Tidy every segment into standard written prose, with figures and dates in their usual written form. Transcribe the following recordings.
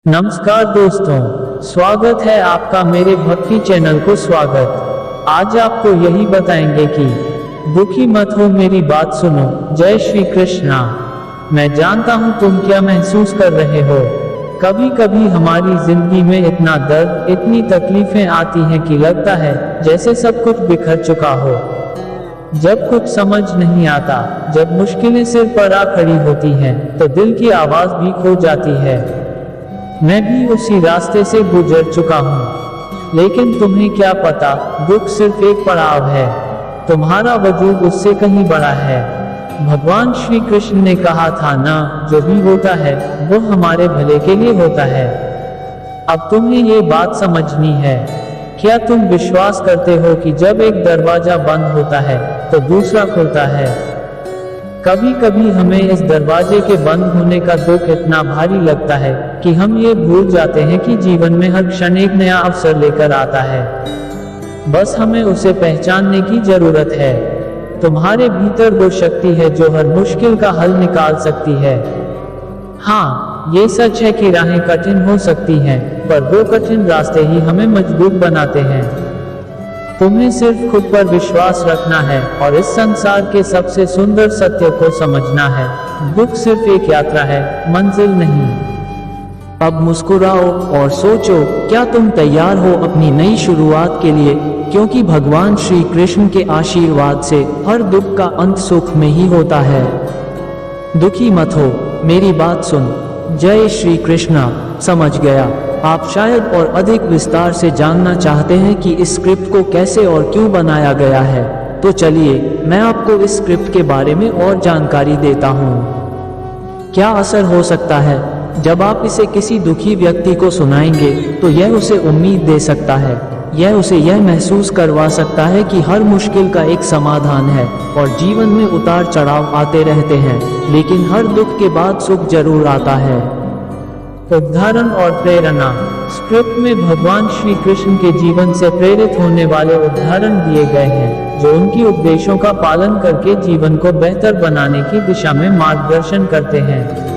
नमस्कार दोस्तों, स्वागत है आपका मेरे भक्ति चैनल को स्वागत। आज आपको यही बताएंगे कि दुखी मत हो, मेरी बात सुनो। जय श्री कृष्णा। मैं जानता हूँ तुम क्या महसूस कर रहे हो। कभी कभी हमारी जिंदगी में इतना दर्द, इतनी तकलीफें आती हैं कि लगता है जैसे सब कुछ बिखर चुका हो। जब कुछ समझ नहीं आता, जब मुश्किलें सिर पर आ खड़ी होती हैं, तो दिल की आवाज भी खो जाती है। मैं भी उसी रास्ते से गुजर चुका हूँ, लेकिन तुम्हें क्या पता, दुख सिर्फ एक पड़ाव है, तुम्हारा वजूद उससे कहीं बड़ा है। भगवान श्री कृष्ण ने कहा था ना, जो भी होता है वो हमारे भले के लिए होता है। अब तुम्हें ये बात समझनी है। क्या तुम विश्वास करते हो कि जब एक दरवाजा बंद होता है तो दूसरा खुलता है? कभी कभी हमें इस दरवाजे के बंद होने का दुख इतना भारी लगता है कि हम ये भूल जाते हैं कि जीवन में हर क्षण एक नया अवसर लेकर आता है। बस हमें उसे पहचानने की जरूरत है। तुम्हारे भीतर वो शक्ति है जो हर मुश्किल का हल निकाल सकती है। हाँ, ये सच है कि राहें कठिन हो सकती हैं, पर वो कठिन रास्ते ही हमें मजबूत बनाते हैं। तुम्हें सिर्फ खुद पर विश्वास रखना है और इस संसार के सबसे सुंदर सत्य को समझना है। दुख सिर्फ एक यात्रा है, मंजिल नहीं। अब मुस्कुराओ और सोचो, क्या तुम तैयार हो अपनी नई शुरुआत के लिए? क्योंकि भगवान श्री कृष्ण के आशीर्वाद से हर दुख का अंत सुख में ही होता है। दुखी मत हो, मेरी बात सुन। जय श्री कृष्णा। समझ गया। आप शायद और अधिक विस्तार से जानना चाहते हैं कि इस स्क्रिप्ट को कैसे और क्यों बनाया गया है, तो चलिए मैं आपको इस स्क्रिप्ट के बारे में और जानकारी देता हूँ। क्या असर हो सकता है जब आप इसे किसी दुखी व्यक्ति को सुनाएंगे, तो यह उसे उम्मीद दे सकता है। यह उसे यह महसूस करवा सकता है कि हर मुश्किल का एक समाधान है और जीवन में उतार चढ़ाव आते रहते हैं, लेकिन हर दुख के बाद सुख जरूर आता है। उदाहरण और प्रेरणा। स्क्रिप्ट में भगवान श्री कृष्ण के जीवन से प्रेरित होने वाले उदाहरण दिए गए हैं, जो उनकी उपदेशों का पालन करके जीवन को बेहतर बनाने की दिशा में मार्गदर्शन करते हैं।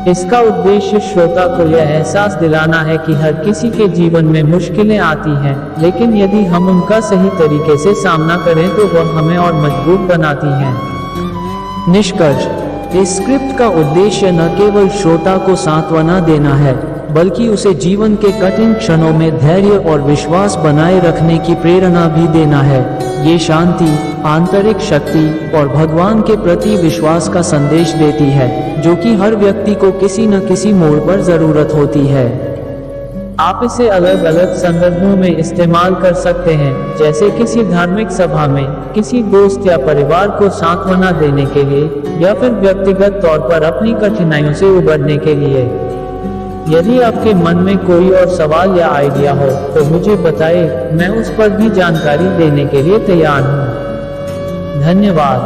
इसका उद्देश्य श्रोता को यह एहसास दिलाना है कि हर किसी के जीवन में मुश्किलें आती हैं, लेकिन यदि हम उनका सही तरीके से सामना करें तो वह हमें और मजबूत बनाती हैं। निष्कर्ष, इस स्क्रिप्ट का उद्देश्य न केवल श्रोता को सांत्वना देना है, बल्कि उसे जीवन के कठिन क्षणों में धैर्य और विश्वास बनाए रखने की प्रेरणा भी देना है। ये शांति, आंतरिक शक्ति और भगवान के प्रति विश्वास का संदेश देती है, जो कि हर व्यक्ति को किसी न किसी मोड़ पर जरूरत होती है। आप इसे अलग अलग संदर्भों में इस्तेमाल कर सकते हैं, जैसे किसी धार्मिक सभा में, किसी दोस्त या परिवार को सांत्वना देने के लिए, या फिर व्यक्तिगत तौर पर अपनी कठिनाइयों से उबरने के लिए। यदि आपके मन में कोई और सवाल या आइडिया हो तो मुझे बताएं, मैं उस पर भी जानकारी देने के लिए तैयार हूँ। धन्यवाद।